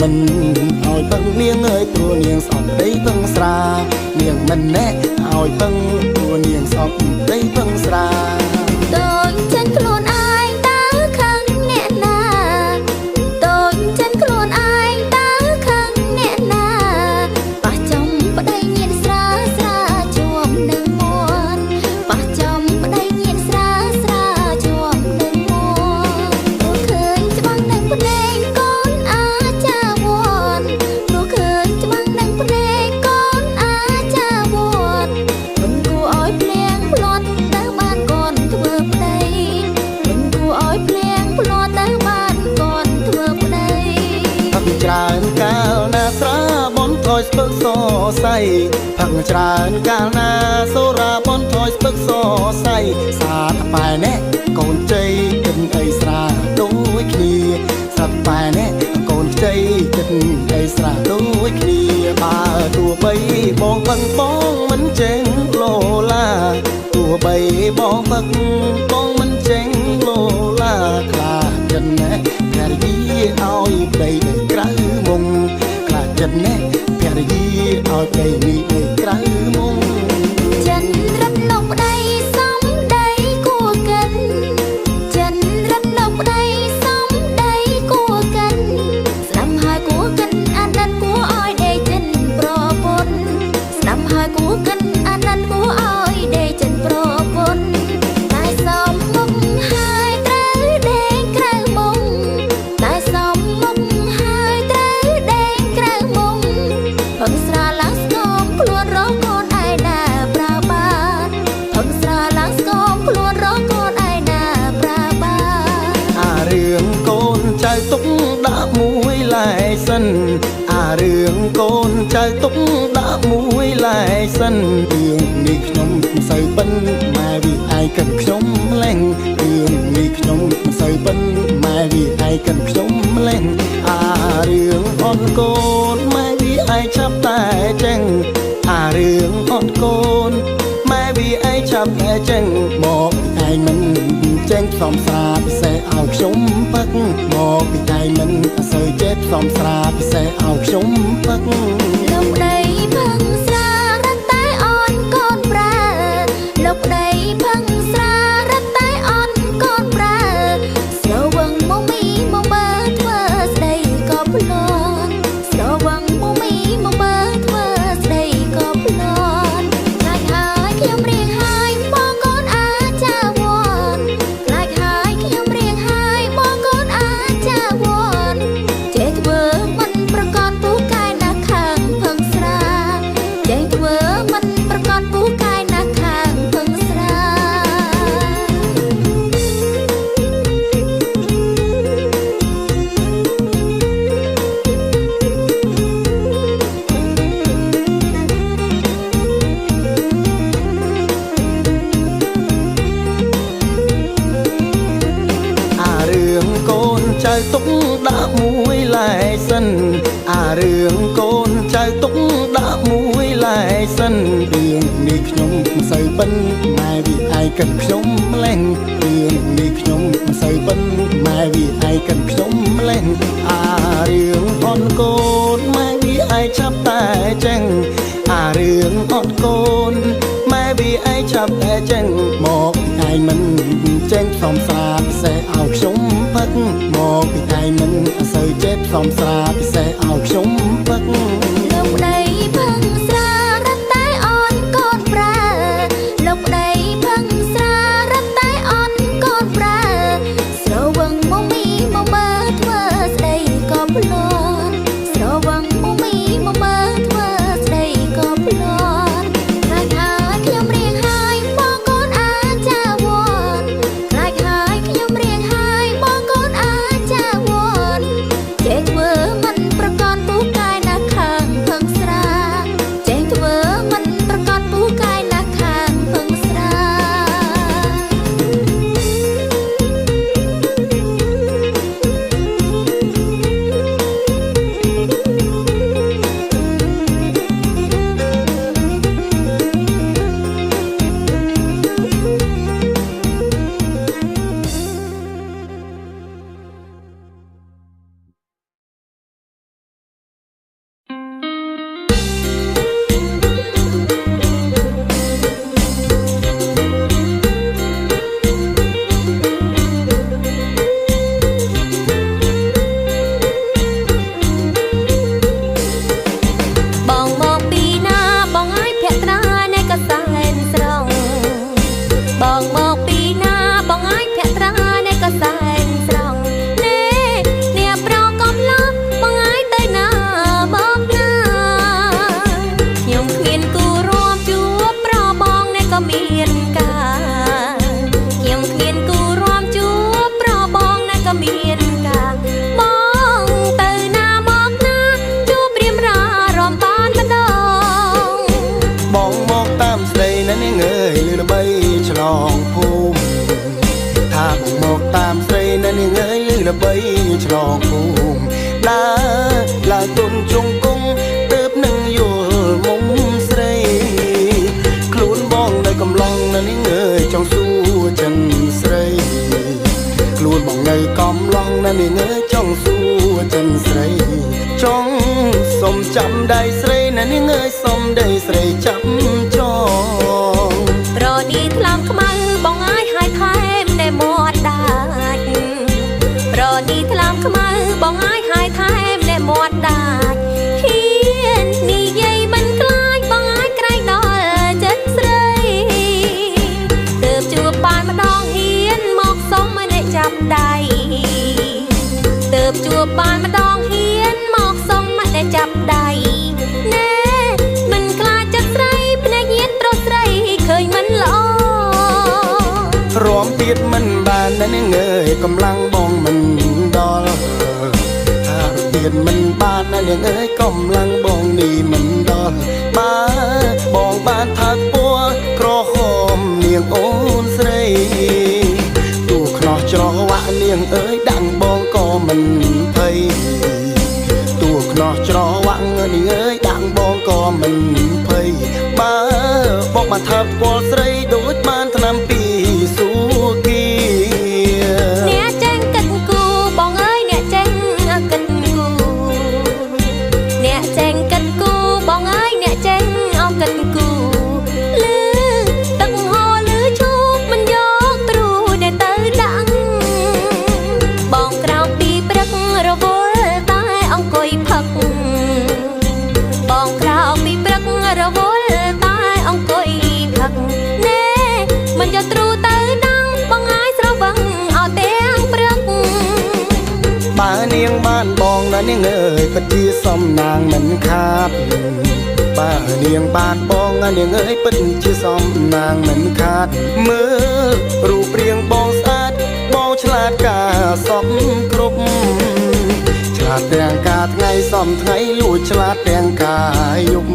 មិនឲ្យពឹងនាងអើយព្រោះនាងសពដីពឹងស្រានាងមិនណែឲ្យពឹងព្រោះនាងសពដីពឹងស្រាដូចចិនខ្លួនឯងតើខឹងអ្នកណាដូចចិនខ្លួនឯងតើខឹងអ្នកណាប៉ះចំប្តីញៀនស្រាស្រាជួមនឹងមួនប៉ះចំប្តីញៀនស្រាស្រាជួមនឹងមួនព្រោះឃើញច្បាំងនឹងភ្នែកកូនអាចចាវ័នព្រោះឃើញច្បាំងនឹងភ្នែកកូនអាចចាវ័នមិនគួរឲ្យភ្លៀងភ្លាត់ទៅបានកូនធ្វើប្តីមិនគួរឲ្យភ្លៀងភ្លាត់ទៅបានកូនធ្វើប្តីផឹកច្រើនកាលណាស្រាបនថយស្ពឹកសសៃផឹកច្រើនកាលណាសូរាបនថយស្ពឹកសសៃសាតប៉ែណែកូនជ័យគិនអីស្រាដូចគ្នាសាត់ប៉ែណែកូនជ័យគិនអីស្រាដូចគ្នាបើទោះបីបងពឹងបងមិនចេញលោឡាទោះបីបងពឹងបងមិនចេញលោឡាខ្លាចចិត្តណែភរិយាឲ្យប្តីនៅក្រៅមុងខ្លាចចិត្តណែភរិយាឲ្យប្តីនេះនៅក្រៅមុងចិនរត់លោកប្តីសំដីគួកិនចិនរត់លោកប្តីសំដីគួកិនស្ដាំហើយគួកិនអាណិតគួឲ្យដេកចិនប្រពន្ធស្ដាំហើយគួកិនអាណិតគួឲ្យដេកចិនប្រពន្ធតែសំមុខហើយត្រូវដេកក្រៅមុងតែសំមុខហើយត្រូវដេកក្រៅមុងផឹកស្រាឡើងស្គមខ្លួនរកកូនឯណាប្រើបានផឹកស្រាឡើងស្គមខ្លួនរកកូនឯណាប្រើបានអារឿងកូនចៅទុកដាក់មួយឡែសិនអារឿងកូនចៅទុកដាក់មួយឡែសិនរឿងនេះខ្ញុំមិនសូវបិនម៉ែវាឯងកិនខ្ញុំលែងរឿងនេះខ្ញុំមិនសូវបិនម៉ែវាឯងកិនខ្ញុំលែងអារឿងអត់កូនម៉ែវាឯងចាប់តែចេញអារឿងអត់កូនម៉ែវាឯងចាប់តែចេញមកឯងមិនចេញផ្សំស្រាពិសេសឲ្យខ្ញុំពឹកមកពីឯងមិនសូវចេះផ្សំស្រាពិសេសឲ្យខ្ញុំពឹកលោកប្តីផឹងស្រារត់តែអនកូនប្រើលោកប្តីផឹងស្រារត់តែអនកូនប្រើស្រវឹងមកមីមកមើលធ្វើស្ដីក៏ភ្លន់ស្រវឹងមកមីមកមើលធ្វើស្ដីក៏ភ្លន់ខ្លាចហើយខ្ញុំរៀងហើយបងកូនអាចចាវ័នខ្លាចហើយខ្ញុំរៀងហើយបងកូនអាចចាវ័នចេះធ្វើមិនប្រកបពូកែណាខាងផឹងស្រាចេះធ្វើមិនប្រកបពូកែណាខាងផឹងស្រាអារឿងកូនចៅទុកដាក់មួយឡែសិនអារឿងកូនចៅទុកដាក់មួយឡែសិនរឿងនេះខ្ញុំមិនសូវបិនម៉ែវាឯងកិនខ្ញុំលែងរឿងនេះខ្ញុំមិនសូវបិនម៉ែវាឯងកិនខ្ញុំលែងអារឿងអត់កូនម៉ែវាឯងចាប់តែចេញអារឿងអត់កូនម៉ែវាឯងចាប់តែចេញមកឯងមិនចេញផ្សំស្រាពិសេសឲ្យខ្ញុំពឹកមកពីឯងមិនសូវចេះផ្សំស្រាពិសេសឲ្យខ្ញុំពឹកលោកប្តីផឹងស្រារត់តែអនកូនប្រើលោកប្តីផឹងស្រារត់តែអនកូនប្រើស្រវឹងមកមីមកមើលធ្វើស្ដីក៏ភ្លន់ស្រវឹងមកមីមកមើលធ្វើស្ដីក៏ភ្លន់ខ្លាចហើយខ្ញុំរៀងហើយបងកូនអាចចាវ័នខ្លាចហើយខ្ញុំរៀងហើយបងកូនអាចចាវ័នចេះធ្វើមិនប្រកបពូកែណាខាងផឹងស្រាចេះធ្វើមិនប្រកបពូកែណាខាងផឹងស្រា ល្បីឆ្លងភូមិដើរឡើងទុនជង្គង់ទើបនឹងយល់មុំស្រីខ្លួនបងនៅកំឡុងនៅនេះអើយចង់សួរចិនស្រីខ្លួនបងនៅកំឡុងនៅនេះអើយចង់សួរចិនស្រីចង់សុំចាំដៃស្រីនៅនេះអើយសុំដៃស្រីចាំចងប្រឌីថ្លើមខ្មៅបងអើយហើយថែមតែមាត់ដាច់ប្រឌីថ្លើមខ្មៅបងអើយហើយថែមតែមាត់ដាច់ហ៊ាននិយាយមិនខ្លាចបងអើយក្រែងដល់ចិត្តស្រីទើបជួបបានម្ដងហ៊ានមកសុំឲ្យអ្នកចាប់ដៃទើបជួបបានម្ដងហ៊ានមកសុំឲ្យអ្នកចាប់ដៃណែមិនខ្លាចចិត្តស្រីភ្នែកញៀនប្រុសស្រីឃើញមិនល្អរំទៀតមិនបានណានាងអើយកម្លាំងបងមិនដល់ថាទៀតមិនបានណានាងអើយកម្លាំងបងនេះមិនដល់បើបងបានថាពួរក្រហមនាងអូនស្រីទូខ្នោះច្រវាក់នាងអើយដាំងបងក៏មិនភ័យទូខ្នោះច្រវាក់នាងអើយដាំងបងក៏មិនភ័យបើបងបានថាពួរស្រីដូចបានថ្នាំពីស៊ូគីអ្នកចេញកិតគូបងអើយអ្នកចេញកិតគូអ្នកចេញកិតគូបងអើយអ្នកចេញអោកិតគូលឺទឹកហូរលឺឈូកមិនយកទ្រូដែលទៅដាក់បងក្រោកពីព្រឹករវល់តែអង្គុយផឹកបងក្រោកពីព្រឹករវល់តែអង្គុយផឹកណែមិនយកទ្រូទៅដាក់បងអើយស្រវឹងអត់ទាំងព្រឹកបើនាងបានបងណានាងអើយពិតជាសំណាងមិនខាតបើនាងបានបងណានាងអើយពិតជាសំណាងមិនខាតមើលរូបរាងបងស្អាតបងឆ្លាតការសំគ្រប់ឆ្លាតទាំងការថ្ងៃសំថ្ងៃលួចឆ្លាតទាំងការយប់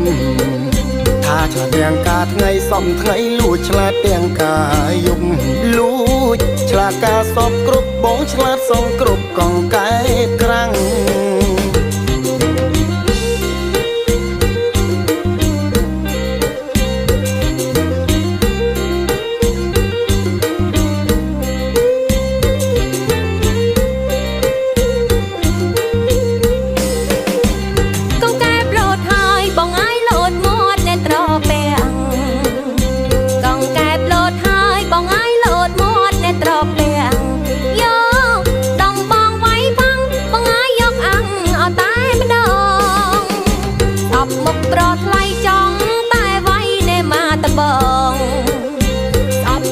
ថាឆ្លាតទាំងការថ្ងៃសំថ្ងៃលួចឆ្លាតទាំងការយប់លួចឆ្លាតការសពគ្រប់បងឆ្លាតសំគ្រប់កងកែក្រាំង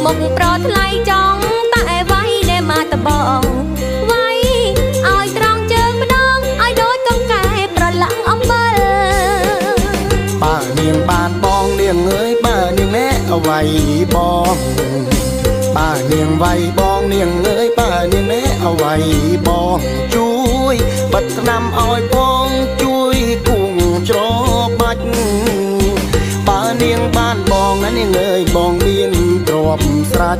មុខប្រថ្លៃចង់តែវាយដែលមកតបងវាយឲ្យត្រង់ជើងម្ដងឲ្យដូចកង្កែប្រឡាំងអំបិលបើនាងបានបងនាងអើយបើនាងណែអវ័យបងបើនាងវាយបងនាងអើយបើនាងណែអវ័យបងជួយបិទថ្នាំឲ្យបងជួយគួងច្របាច់បើនាងបានបងណានាងអើយបងមានទ្រព្យស្រេច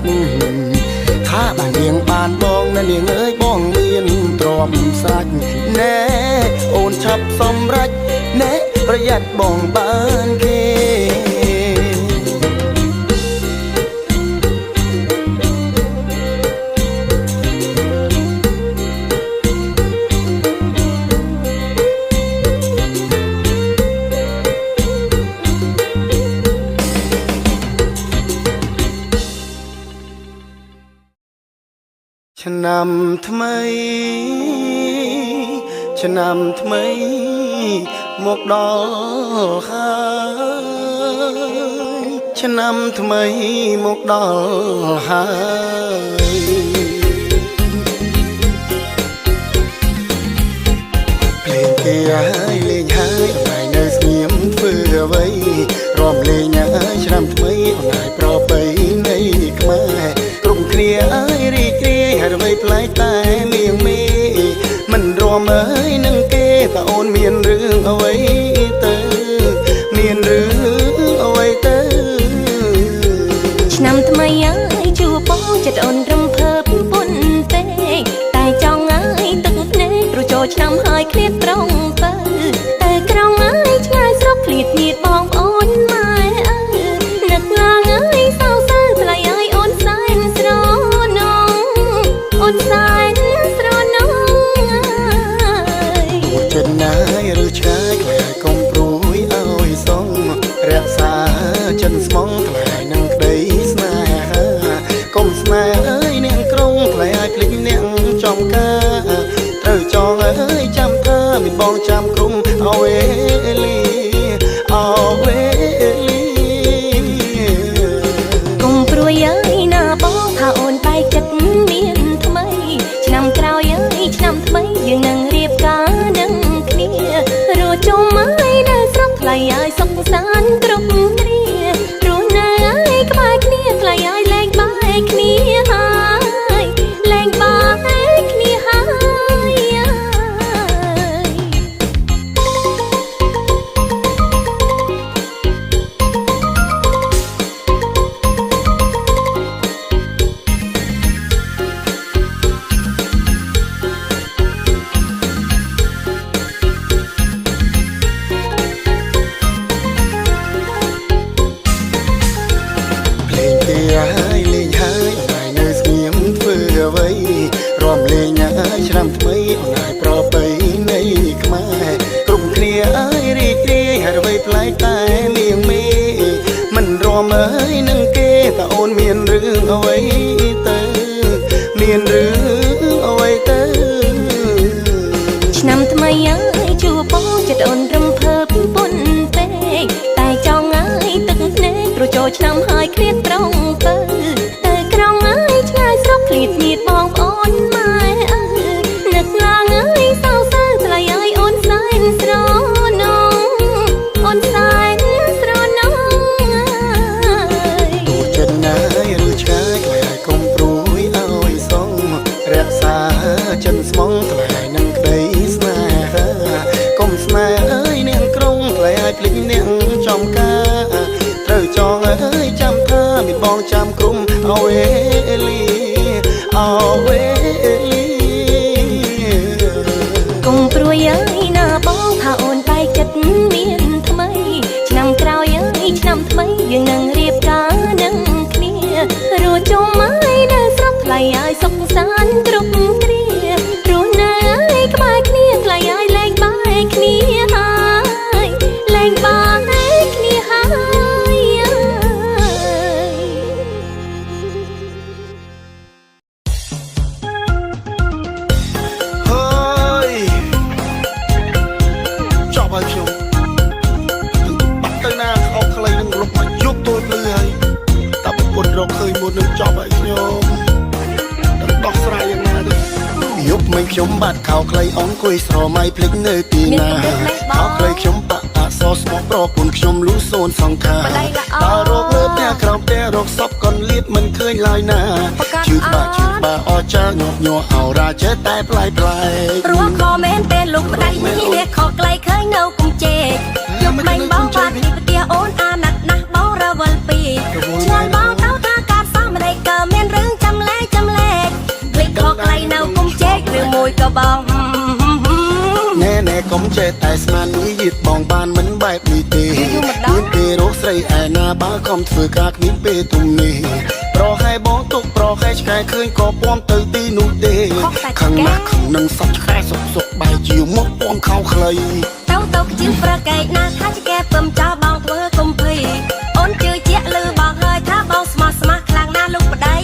ថាបើនាងបានបងណានាងអើយបងមានទ្រព្យស្រេចណែអូនឆាប់សម្រេចណែប្រយ័ត្នបងបានគេឆ្នាំថ្មីឆ្នាំថ្មីមកដល់ហើយឆ្នាំថ្មីមកដល់ហើយលេងគេហើយលេងហើយអនឡាញនៅស្ងៀមធ្វើអ្វីរំលេងហើយឆ្នាំថ្មីអនឡាញប្រពៃណីខ្មែរគ្រប់គ្នាអើយរីករាយហើយអ្វីប្លែកតែមៀងមេមិនរំអើយនឹងគេតើអូនមានរឿងអ្វីទៅមានរឿងអ្វីទៅឆ្នាំថ្មីអើយជួបបងចិត្តអូនរំភើបពុនពេកតែចង់អើ យឬឆ្ងាយក្លែកុំព្រួយឲ្យសងរក្សាចិនស្មងក្លែនឹងក្តីស្នេហាកុំស្នេហ៍អើយនាងក្រុងក្លែឲ្យភ្លេចនាងចំការត្រូវចងអើយចាំថាមានបងចាំក្រុមអវេលីអវេលីកុំព្រួយអើយណាបងថាអូនបែកចិត្តមានថ្មីឆ្នាំក្រោយអើយឆ្នាំថ្មីយើងនឹងរៀបការនឹងគ្នារស់ជុំអើយនៅស្រុកថ្លៃអើយសុខសាន្តគ្រប់គ្រារស់នៅអើយក្បែរគ្នាថ្លៃអើយលែងបែកគ្នាហើយលែងបែកគ្នាហើយហើយលេងហើយអងាយនៅស្ងៀមធ្វើអ្វីរំលេងហើយឆ្នាំថ្មីអងាយប្របីនៃខ្មែរគ្រប់គ្នាអើយរីករាយហើយអ្វីប្លែកតែនាងមេមិនរំអើយនឹងគេតើអូនមានរឿងអ្វីទៅមានរឿងអ្វីទៅឆ្នាំថ្មីអើយជួបបងចិត្តអូនរំភើបពុនពេកតែចង់អើយទឹកភ្នែកព្រោះចូលឆ្នាំហើយឃ្លាតត្រង់ទៅក្រុងអើយឆ្ងាយស្រុកឃ្លាតញាតបងប្អូនម៉ែអើយនឹកឡើងអើយសៅសើថ្លៃអើយអូនសែនស្រណងអូនសែនស្រណងទូចិត្តណាយឬឆ្ងាយក្លែកុំព្រួយឲ្យសងរក្សាចិនស្មងថ្លៃនឹងក្តីស្នេហាកុំស្នេហ៍អើយនាងក្រុងថ្លៃឲ្យភ្លេចនាងចំការត្រូវចងអើយចាំថាមានបងចាំក្រុមអវេលីអវេលីកុំព្រួយអើយណាបងថាអូនបែកចិត្តមានថ្មីឆ្នាំក្រោយអើយឆ្នាំថ្មីយើងនឹងរៀបការនឹងគ្នារស់ជុំអើយនៅស្រុកថ្លៃអើយសុខសាន្តគ្រប់គ្រារស់នៅអើយក្បែរគ្នាថ្លៃអើយលែងបែកគ្នាហើយលែងបែកគ្នាហើយហើយចប់ហើយខ្ញុំបាត់ទៅណាខោខ្លីនឹងលុបមកយប់ទូលឺហើយតែប្រពន្ធរកឃើញមុននឹងចប់ហើយខ្ញុំដល់ដោះស្រាយយ៉ាងណាទៅយប់មិនខ្ញុំបាត់ខោខ្លីអង្គុយស្រមៃភ្លេចនៅទីណាខោខ្លីខ្ញុំបាក់អសស្មោះប្រពន្ធខ្ញុំលូសូនសង្ខាតើរកលើផ្ទះក្រោមផ្ទះរកសពកូនលៀតមិនឃើញឡើយណាជឿបាអចាញប់ញ័រអោរាចេះតែប្លែកព្រោះខមែនពេលលោកប្តីនេះខក្លៃឃើញនៅគុំជេកយប់មិនបងបាត់ពីផ្ទះអូនអាណិតណាស់បងរវល់ពីឆ្លើយបងទៅថាការសោះម្ដេចក៏មានរឿងចាំលែកភ្លេចខក្លៃនៅគុំជេកឬមួយក៏បងណែកុំចេះតែស្មាននេះយឺតបងបានមិនបែបនេះទេមានពេលរកស្រីឯណាបើខំធ្វើការគ្មានពេលទុំនេះប្រហែលបងទុកប្រហែលឆ្កែឃើញក៏ពំទៅទីនោះទេខឹងណាស់ខឹងនឹងសត្វឆ្កែសុកបែរជាមកពំខោខ្លីទៅជាប្រកែកណាថាឆ្កែពំចោលបងធ្វើកុំភីអូនជឿជាក់លឺបងហើយថាបងស្មោះខ្លាំងណាស់លោកប្តី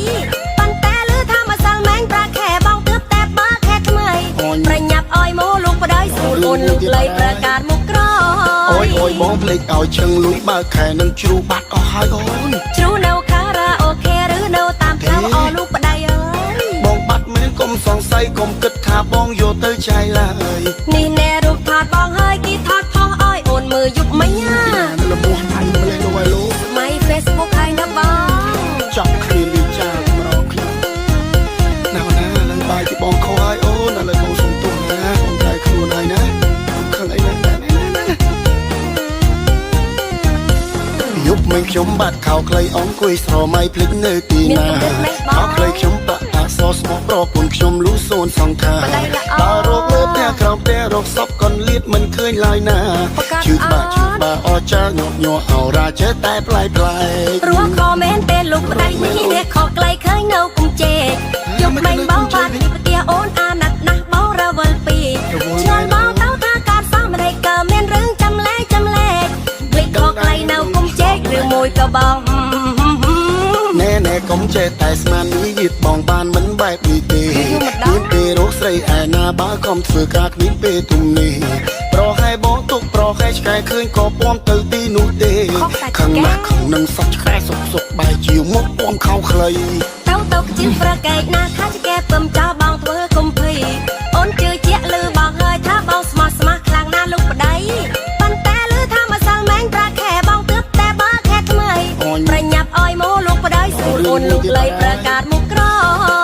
ប៉ុន្តែលឺថាម្សិលមែងប្រាខែបងទើបតែបើខែថ្មីប្រញាប់អោយមកលោកប្តីស្រួលអូនលោកលៃប្រកាសមុខក្រអូយបងភ្លេចឲ្យឈឹងលួយបើខែនឹងជ្រូបាត់អស់ហើយអូនជ្រូនៅខារ៉ាអូខេឬនៅតាមផ្លូវអស់លោកប្តីអើយបងបាត់មែនកុំសង្ស័យកុំគិតថាបងយកទៅចាយឡើយនេះណែរូបថតបងហើយគេថតផុសឲ្យអូនមើលយប់មិញណាលមោះថៃម្លេះលោកលោកម៉ៃ Facebook ហើយណាបងចង់ឃ្លានលីចាម្ដងខ្ញុំណាឡើងបាយពីបងខោហើយអូនឥឡូវបងសុំទោសណាបងតែខ្លួនហើយណាខឹងអីណាយប់មិនខ្ញុំបាត់ខោខ្លីអង្គុយស្រមៃភ្លេចនៅទីណាខោខ្លីខ្ញុំបាក់អសស្មោះប្រពន្ធខ្ញុំលូសូនសង្ខាតើរកលើផ្ទះក្រោមផ្ទះរកសពកូនលៀតមិនឃើញឡើយណាជឿបាអចាញប់ញ័រអោរាចេះតែប្លែកព្រោះខមែនពេលលោកប្តីនេះខក្លៃឃើញនៅគុំជេកយប់មិនបងបាត់ពីផ្ទះអូនអាណិតណាស់បងរវល់ពីឆ្លើយបងទៅថាការសោះ ក៏បងណែណែកុំចេះតែស្មាននេះយឺតបងបានមិនបែបនេះទេមានពេលរកស្រីឯណាបើកុំធ្វើការគ្មានពេលទុំនេះប្រហែលបងទុកប្រហែលឆ្កែឃើញក៏ពំទៅទីនោះទេខឹងណាស់ខឹងនឹងសាច់ឆ្កែសុកសុកបែរជាមកពំខោខ្លីទៅជាប្រកែកណាថាឆ្កែពំចោលបងធ្វើកុំភ័យអូនជឿជាក់លឺបងហើយថាបងស្មោះស្ម័គ្រខ្លាំងណាស់លោកប្តីប៉ុន្តែលឺថាម្សិលមែងប្រាខែបងទើបតែបើខែថ្មីប្រញាប់អោយមកលោកប្តីស្រួលអូនលោកលៃប្រកាសមុខក្រ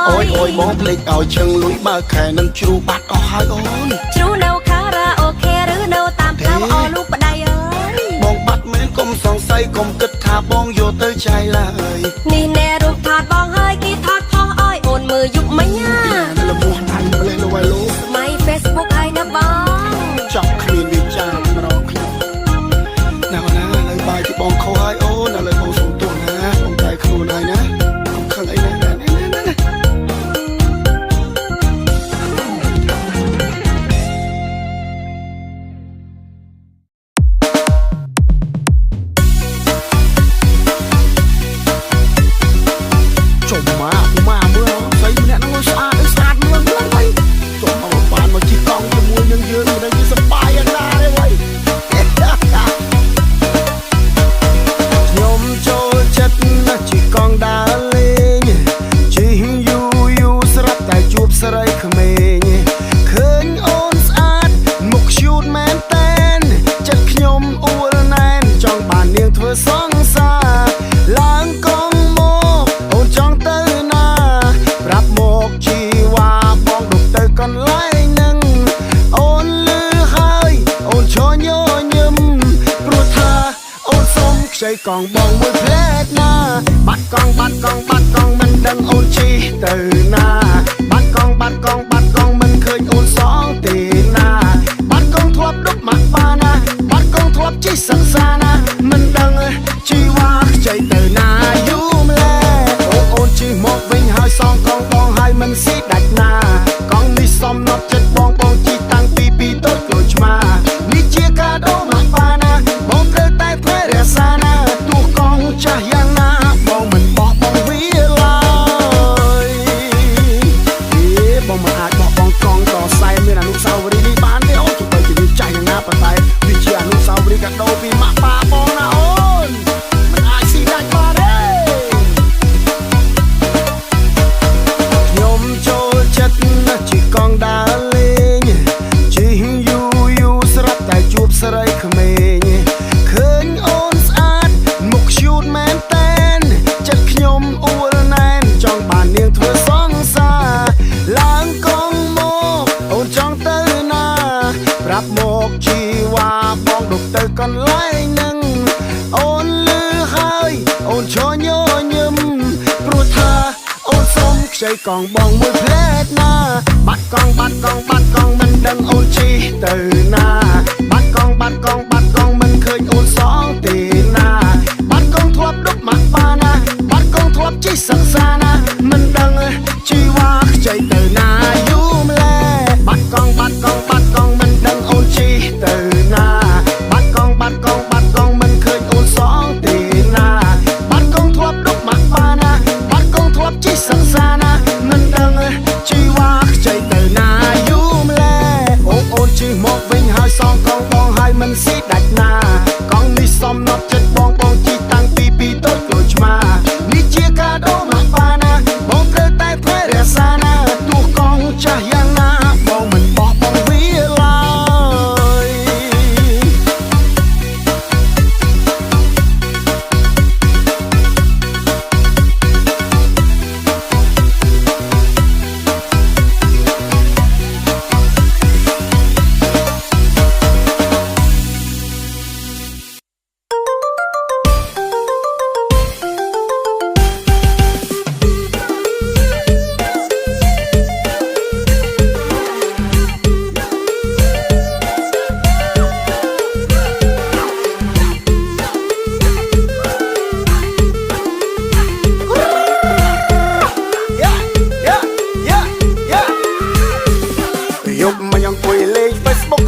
អូយអូយបងភ្លេចឲ្យជឹងលុយបើខែនឹងជ្រូបាត់អស់ហើយអូនជ្រូនៅខារ៉ាអូខេឬនៅតាមផ្លូវអូលោកប្តីអើយបងបាត់មែនកុំសង្ស័យកុំគិតថាបងយកទៅចៃឡើយនេះណែរូបថតបងហើយគេថតផុសអោយអូនមើលយុគមិញណាលពោះដៃម្លេះលោកឲ្យលោកម៉ៃ Facebook ហើយណាបងចប់គ្មានវាចាម្ដងខ្ញុំណាស់ណាលើបាយទីបងខុសហើយអូនឥឡូវបងសុំទោសណាបងតែខ្លួនហើយណាកុំខឹងអីណាកងបងមួយផ្លែតណាបាត់កងមិនដឹងអូនជិះទៅណាបាត់កងមិនឃើញអូនសងទេណាបាត់កងធ្លាប់ដប់មកបាណាបាត់កងធ្លាប់ជិះសិក្សាណាមិនដឹងជីវ៉ាខ្ចីទៅណាយូរម្ល៉េះអូនជិះមកវិញហើយសងកងបងហើយមិនស៊ីដាច់ណាកងនេះសំណត់ចិត្តបងជិះតាំងពីតូចក្រូចឆ្មានេះជាកាដូមកបាណាបងត្រូវតែថែរក្សាណាចាស់យ៉ាងណាបងមិនបោះបងវាឡើយបងមិនអាចបោះបងកងដល់សែមានអនុស្សាវរីយ៍នេះបានទេអូនទោះបីជាវាចាស់យ៉ាងណាប៉ុន្តែវាជាអនុស្សាវរីយ៍កាដូពីម៉ាក់ប៉ាបងណាអូនមិនអាចស៊ីដាច់បានទេខ្ញុំចូលចិត្តជិះកង់ដើរលេងជិះយូរស្រាប់តែជួបស្រីក្មេងឃើញអូនស្អាតមុខឈូតមែនតែនចិត្តខ្ញុំអួលណែនចង់បាននាងធ្វើសង្សារឡើងកងមកអូនចង់ទៅណាប្រាប់មកជីវ៉ាបងដប់ទៅកន្លែងនឹងអូនលឺហើយអូនឈរញញឹមព្រោះថាអូនសុំខ្ចីកងបងមួយផ្លែតណាបាត់កងមិនដឹងអូនជិះទៅណាបាត់កងមិនឃើញអូនសងទេណាបាត់កងធ្លាប់ដប់មកបាណាបាត់កងធ្លាប់ជិះសិក្សាណាមិនដឹងជីវ៉ាខ្ចីទៅណាយូរម្ល៉េះបាត់កងមិនដឹងអូនជិះទៅណាបាត់កងមិនឃើញអូនសងទេណាបាត់កងធ្លាប់ដប់មកបាណាបាត់កងធ្លាប់ជិះសិក្សាណាមិនដឹងជីវ៉ាខ្ចីទៅណាយូរម្ល៉េះអូនជិះមកវិញហើយសងកងបងហើយមិនស៊ីដាច់ណាកងនេះសំណត់ចិត្តបងជិះតាំងពីតូចក្រូចឆ្មានេះជាកាដូមកបាណាបងត្រូវតែថែរក្សាណាទោះកងចាស់យ៉ាងណាបងមិនបោះបងវាឡើយ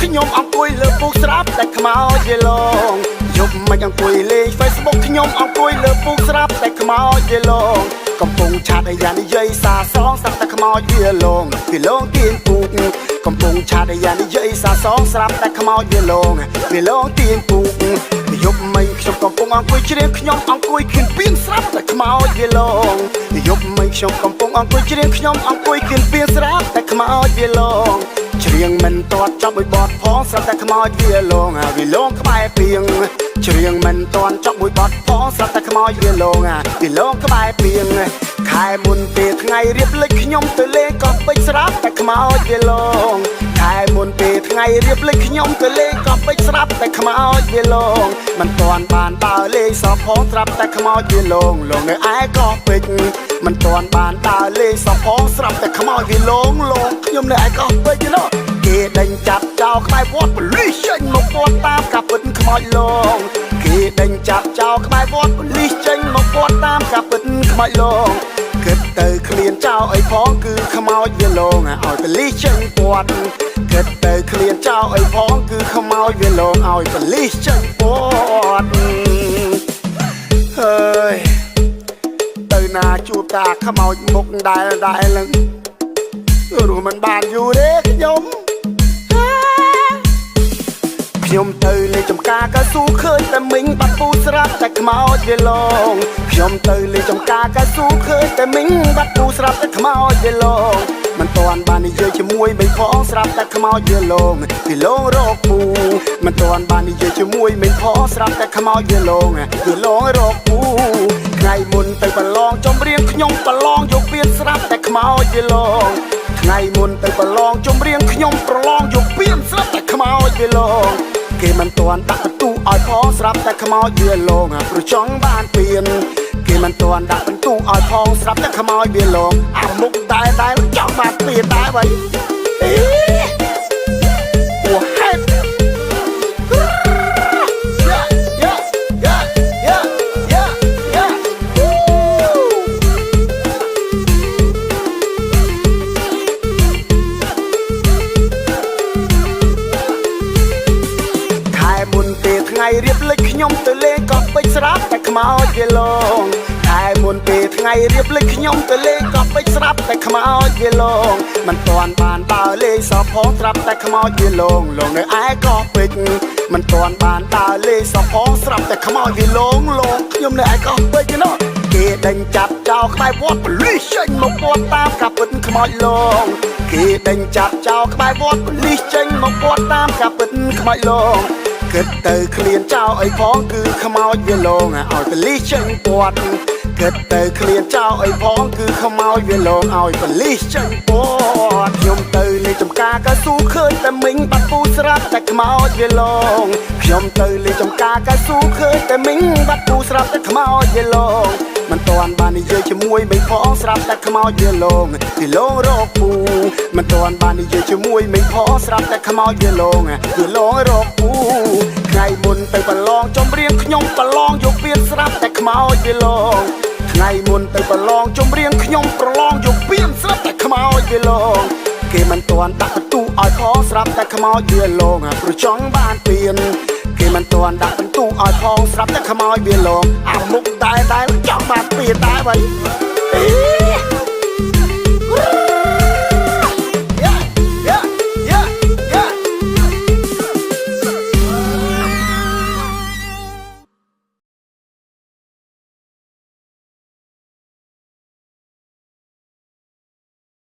ខ្ញុំអង្គុយលើពុះស្រាប់តែខ្មោចវាលងយប់មិនអង្គុយលេង Facebook ខ្ញុំអង្គុយលើពូកស្រាប់តែខ្មោចវាលងកំពុងឆាតអាយ៉ានិយាយសាសងស្រាប់តែខ្មោចវាលងទៀនពូកកំពុងឆាតអាយ៉ានិយាយសាសងស្រាប់តែខ្មោចវាលងទៀនពូកយប់មិញខ្ញុំកំពុងអង្គុយច្រៀងខ្ញុំអង្គុយគៀនពៀនស្រាប់តែខ្មោចវាលងយប់មិញខ្ញុំកំពុងអង្គុយច្រៀងខ្ញុំអង្គុយគៀនពៀនស្រាប់តែខ្មោចវាលងច្រៀងមិនទាត់ចប់មួយបទផងស្រាប់តែខ្មោចវាលងក្បែរពីងច្រៀងមិនទាន់ចប់មួយបទផងស្រាប់តែខ្មោចវាលងក្បែរពីងខែមុនពេលថ្ងៃរៀបលិចខ្ញុំទៅលេងកោះពេជ្រស្រាប់តែខ្មោចវាលងខែមុនពេលថ្ងៃរៀបលិចខ្ញុំទៅលេងកោះពេជ្រស្រាប់តែខ្មោចវាលងមិនទាន់បានដើរលេងសោះផងស្រាប់តែខ្មោចវាលងនៅឯកោះពេជ្រមិនទាន់បានដើរលេងសោះផងស្រាប់តែខ្មោចវាលងខ្ញុំនៅឯកោះពេជ្រគេដេញចាប់ចោលក្បែរវត្តប៉ូលីសចេញមកពាត់តាមការពិតខ្មោចលងគេដេញចាប់ចោលក្បែរវត្តប៉ូលីសចេញមកពាត់តាមការពិតខ្មោចលងគិតទៅគ្មានចោលអីផងគឺខ្មោចវាលងឲ្យប៉ូលីសចេញពាត់គិតទៅគ្មានចោលអីផងគឺខ្មោចវាលងឲ្យប៉ូលីសចេញពាត់ហើយទៅណាជួបតាខ្មោចមុខដែលនឹងរស់មិនបានយូរទេខ្ញុំទៅលេងចំការកៅស៊ូឃើញតែមីងបាត់ពូស្រាប់តែខ្មោចវាលងខ្ញុំទៅលេងចំការកៅស៊ូឃើញតែមីងបាត់ពូស្រាប់តែខ្មោចវាលងមិនទាន់បាននិយាយជាមួយមីងផងស្រាប់តែខ្មោចវាលងរកពូមិនទាន់បាននិយាយជាមួយមីងផងស្រាប់តែខ្មោចវាលងរកពូថ្ងៃមុនទៅប្រឡងចំរៀងខ្ញុំប្រឡងយកពៀនស្រាប់តែខ្មោចវាលងថ្ងៃមុនទៅប្រឡងចំរៀងខ្ញុំប្រឡងយកពៀនស្រាប់តែខ្មោចវាលងគេមិនទាន់ដាក់បន្ទូឲ្យផងស្រាប់តែខ្មោចវាលងព្រោះចង់បានពៀនគេមិនទាន់ដាក់បន្ទូឲ្យផងស្រាប់តែខ្មោចវាលងអាមុខតែចង់បានពៀនដែរបើអូហេតុថ្ងៃរៀបលិចខ្ញុំទៅលេងកោះពេជ្រស្រាប់តែខ្មោចវាលងខែមុនពេលថ្ងៃរៀបលិចខ្ញុំទៅលេងកោះពេជ្រស្រាប់តែខ្មោចវាលងមិនទាន់បានដើរលេងសោះផងស្រាប់តែខ្មោចវាលងនៅឯកោះពេជ្រមិនទាន់បានដើរលេងសោះផងស្រាប់តែខ្មោចវាលងខ្ញុំនៅឯកោះពេជ្រគេដេញចាប់ចោលក្បែរវត្តប៉ូលីសចេញមកពាត់តាមការពិតខ្មោចលងគេដេញចាប់ចោលក្បែរវត្តប៉ូលីសចេញមកពាត់តាមការពិតខ្មោចលងគិតទៅគ្មានចោលអីផងគឺខ្មោចវាលងឲ្យប៉ូលីសចេញពាត់គិតទៅគ្មានចោលអីផងគឺខ្មោចវាលងឲ្យប៉ូលីសចេញពាត់ខ្ញុំទៅលេងចំការកៅស៊ូឃើញតែមីងបាត់ពូស្រាប់តែខ្មោចវាលងខ្ញុំទៅលេងចំការកៅស៊ូឃើញតែមីងបាត់ពូស្រាប់តែខ្មោចវាលងមិនទាន់បាននិយាយជាមួយមីងផងស្រាប់តែខ្មោចវាលងរកពូមិនទាន់បាននិយាយជាមួយមីងផងស្រាប់តែខ្មោចវាលងរកពូថ្ងៃមុនទៅប្រឡងចំរៀងខ្ញុំប្រឡងយកពៀនស្រាប់តែខ្មោចវាលងថ្ងៃមុនទៅប្រឡងចំរៀងខ្ញុំប្រឡងយកពៀនស្រាប់តែខ្មោចវាលងគេមិនទាន់ដាក់បន្ទូឲ្យផងស្រាប់តែខ្មោចវាលងព្រោះចង់បានពៀនគេមិនទាន់ដាក់បន្ទូឲ្យផងស្រាប់តែខ្មោចវាលងអាមុខតែចង់បានពៀនដែរបើ